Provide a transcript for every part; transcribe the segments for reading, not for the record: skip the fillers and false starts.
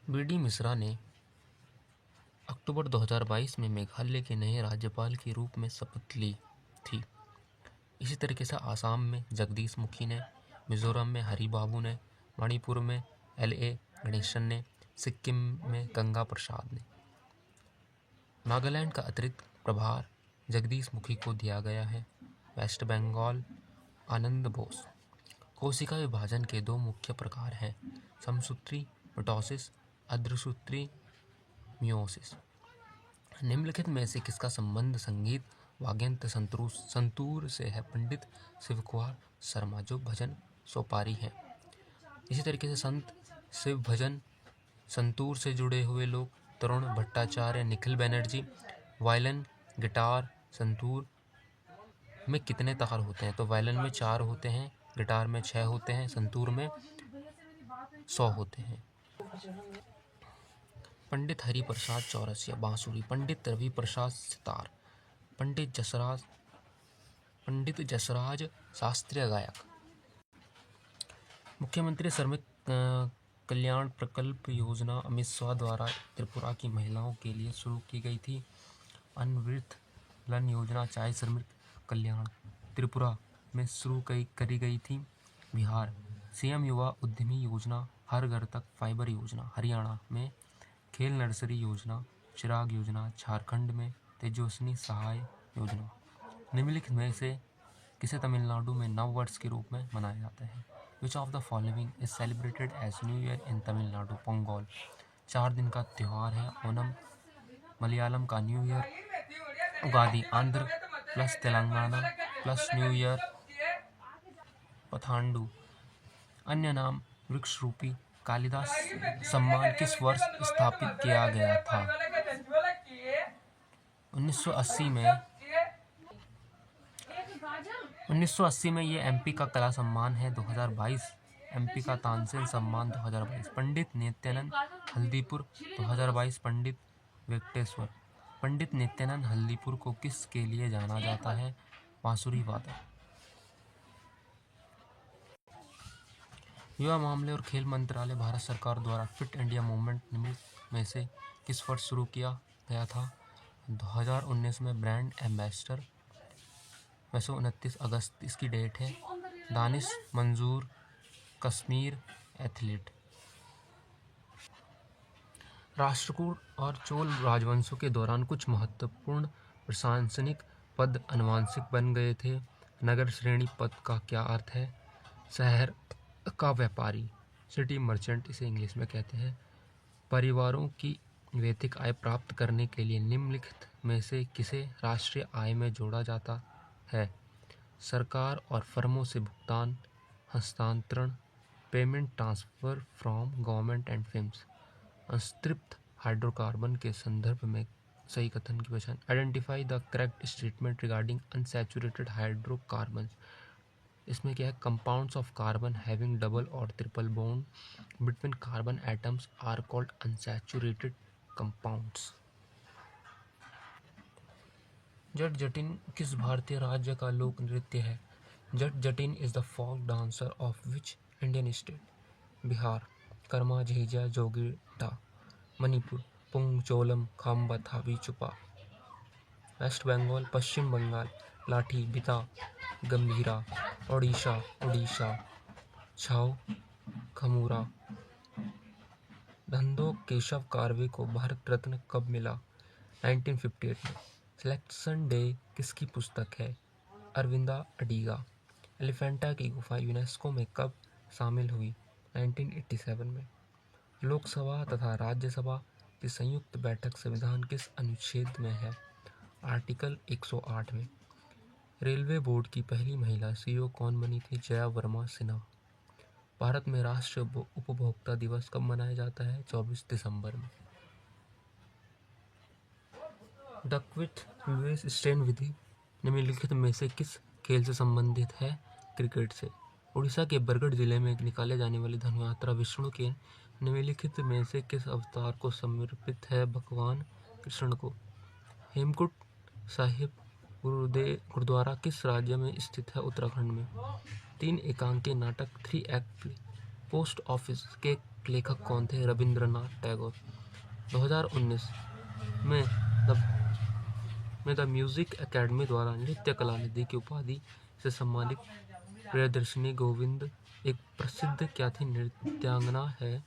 BD. Mishra ने अक्टूबर 2022 में मेघालय के नए राज्यपाल के रूप में शपथ ली थी। इसी तरीके से आसाम में जगदीश मुखी ने, मिजोरम में हरिबाबू ने, मणिपुर में एल.ए. गणेशन ने, सिक्किम में गंगा प्रसाद ने। नागालैंड का अतिरिक्त प्रभार जगदीश मुखी को दिया गया है। वेस्ट बंगाल आनंद बोस। कोशिका विभाजन के दो मुख्य प्रकार हैं, समसूत्री मिटोसिस, अर्धसूत्री मियोसिस। निम्नलिखित में से किसका संबंध संगीत वाद्ययंत्र संतूर से है? पंडित शिव कुमार शर्मा, जो भजन सोपारी हैं। इसी तरीके से संत शिव भजन संतूर से जुड़े हुए लोग तरुण भट्टाचार्य, निखिल बनर्जी। वायलिन, गिटार, संतूर में कितने तार होते हैं? तो वायलिन में 4 होते हैं, गिटार में 6 होते हैं, संतूर में 100 होते हैं। पंडित हरिप्रसाद चौरसिया बांसुरी, पंडित रवि प्रसाद सितार, पंडित जसराज शास्त्रीय गायक। मुख्यमंत्री श्रमिक कल्याण प्रकल्प योजना अमित शाह द्वारा त्रिपुरा की महिलाओं के लिए शुरू की गई थी। अनवृत लन योजना चाय श्रमिक कल्याण त्रिपुरा में शुरू करी गई थी। बिहार सीएम युवा उद्यमी योजना, हर घर तक फाइबर योजना। हरियाणा में खेल नर्सरी योजना, चिराग योजना। झारखंड में तेजस्विनी सहाय योजना। निम्नलिखित में से किसे तमिलनाडु में नव वर्ष के रूप में मनाया जाता है? Which of the following is celebrated as new year in Tamil Nadu? Pongal 4 दिन का त्यौहार है। ओनम मलयालम का new year. Ugadi Andhra plus Telangana plus new year. पथांडु अन्य नाम वृक्ष रूपी। कालिदास सम्मान किस वर्ष स्थापित किया गया था? 1980 में ये एमपी का कला सम्मान है। 2022 एमपी का तानसेन सम्मान 2022। पंडित नित्यानंद हल्दीपुर 2022। पंडित वेंकटेश्वर। पंडित नित्यानंद हल्दीपुर को किस के लिए जाना जाता है? बांसुरी वादक। युवा मामले और खेल मंत्रालय भारत सरकार द्वारा फिट इंडिया मूवमेंट निम्नलिखित में से किस वर्ष शुरू किया गया था? 2019 में। ब्रांड एम्बेसडर 29 अगस्त इसकी डेट है। दानिश मंजूर कश्मीर एथलीट। राष्ट्रकूट और चोल राजवंशों के दौरान कुछ महत्वपूर्ण प्रशासनिक पद आनुवंशिक बन गए थे। नगर श्रेणी पद का क्या अर्थ है? शहर का व्यापारी, सिटी मर्चेंट इसे इंग्लिश में कहते हैं। परिवारों की वैयक्तिक आय प्राप्त करने के लिए निम्नलिखित में से किसे राष्ट्रीय आय में जोड़ा जाता है? सरकार और फर्मों से भुगतान हस्तांतरण, payment transfer from government and firms. असंतृप्त हाइड्रोकार्बन के संदर्भ में सही कथन की पहचान। Identify the correct statement regarding unsaturated hydrocarbon. इसमें क्या है? Compounds of carbon having double और triple bond between carbon atoms are called unsaturated compounds. Jat Jatin किस भारतीय राज्य का लोक नृत्य है? Jat Jatin is the folk dancer of which Indian state? Bihar Karma Jhijha Jogita. Manipur Pungcholom खाम्बा थाबी चुपा। Waste Bengal पश्चिम बंगाल लाठी बिता गंभीरा। उड़ीसा छाव खमूरा। धंधो केशव कार्वे को भारत रत्न कब मिला? 1958 में। सिलेक्शन डे किसकी पुस्तक है? अरविंदा अडिगा। एलिफेंटा की गुफा यूनेस्को में कब शामिल हुई? 1987 में। लोकसभा तथा राज्यसभा की संयुक्त बैठक संविधान किस अनुच्छेद में है? आर्टिकल 108 में। रेलवे बोर्ड की पहली महिला सीईओ कौन बनी थी? जया वर्मा सिन्हा। भारत में राष्ट्रीय उपभोक्ता दिवस कब मनाया जाता है? 24 दिसंबर में। डकवर्थ लुईस स्टेन विधि निम्नलिखित में से किस खेल से संबंधित है? क्रिकेट से। उड़ीसा के बरगढ़ जिले में निकाले जाने वाली धनु यात्रा विष्णु के निम्नलिखित में से किस अवतार को समर्पित है? भगवान कृष्ण को। हेमकुंड साहिब गुरुद्वारा किस राज्य में स्थित है? उत्तराखंड में। 3 एकांकी नाटक 3 एक्ट पोस्ट ऑफिस के लेखक कौन थे? रविंद्रनाथ टैगोर। 2019 में द म्यूजिक एकेडमी द्वारा नृत्य कला निधि की उपाधि से सम्मानित प्रियदर्शिनी गोविंद एक प्रसिद्ध क्या थी? नृत्यांगना है।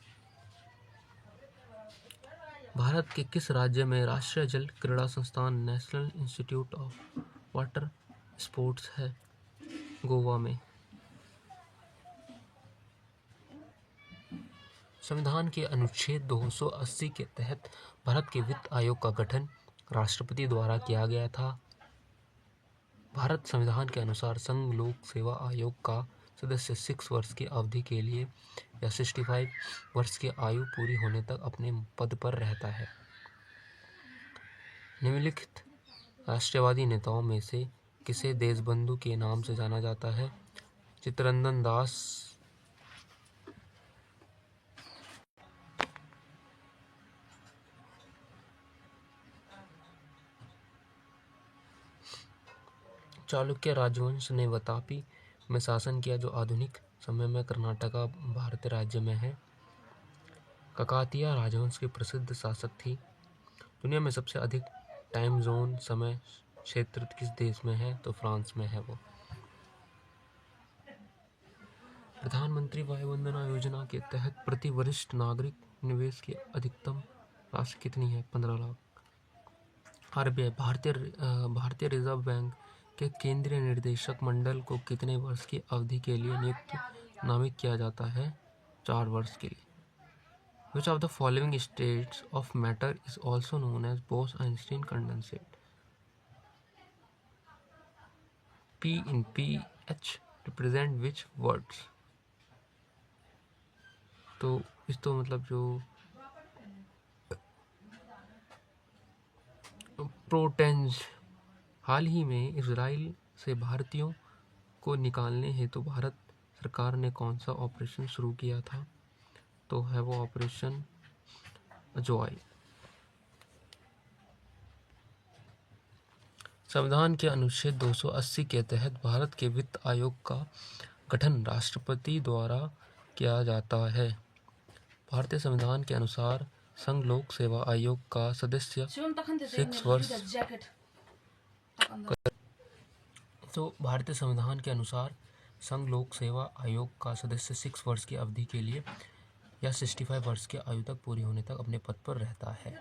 भारत के किस राज्य में राष्ट्रीय जल क्रीड़ा संस्थान national institute of water sports है? गोवा में। संविधान के अनुच्छेद 280 के तहत भारत के वित्त आयोग का गठन राष्ट्रपति द्वारा किया गया था। भारत संविधान के अनुसार संघ लोक सेवा आयोग का सदस्य 6 वर्ष की अवधि के लिए या 65 वर्ष की आयु पूरी होने तक अपने पद पर रहता है। निम्नलिखित राष्ट्रवादी नेताओं में से किसे देशबंधु के नाम से जाना जाता है? चित्तरंजन दास, चालुक्य राजवंश ने वातापी में शासन किया जो आधुनिक समय में कर्नाटका भारतीय राज्य में है। काकतीय राजवंश की प्रसिद्ध शासक थी। दुनिया में सबसे अधिक टाइम जोन समय क्षेत्र किस देश में है? तो फ्रांस में है वो। प्रधानमंत्री वय वंदना योजना के तहत प्रति वरिष्ठ नागरिक निवेश की अधिकतम राशि कितनी है? 15 लाख। आरबीआई भारतीय रिजर्व बैंक के केंद्रीय निदेशक मंडल को कितने वर्ष की अवधि के लिए नामित किया जाता है? 4 वर्ष के लिए। Which of the following states of matter is also known as Bose-Einstein condensate? P in pH represent which words? तो मतलब जो प्रोटेंज। हाल ही में इजराइल से भारतीयों को निकालने हेतु भारत सरकार ने कौन सा ऑपरेशन शुरू किया था? तो है वो ऑपरेशन जॉय। संविधान के अनुच्छेद 280 के तहत भारत के वित्त आयोग का गठन राष्ट्रपति द्वारा किया जाता है। भारतीय संविधान के अनुसार संघ लोक सेवा आयोग का सदस्य 6 वर्ष तो भारतीय संविधान के अनुसार संघ लोक सेवा आयोग का सदस्य 6 वर्ष की अवधि के लिए या 65 वर्ष की आयु तक पूरी होने तक अपने पद पर रहता है।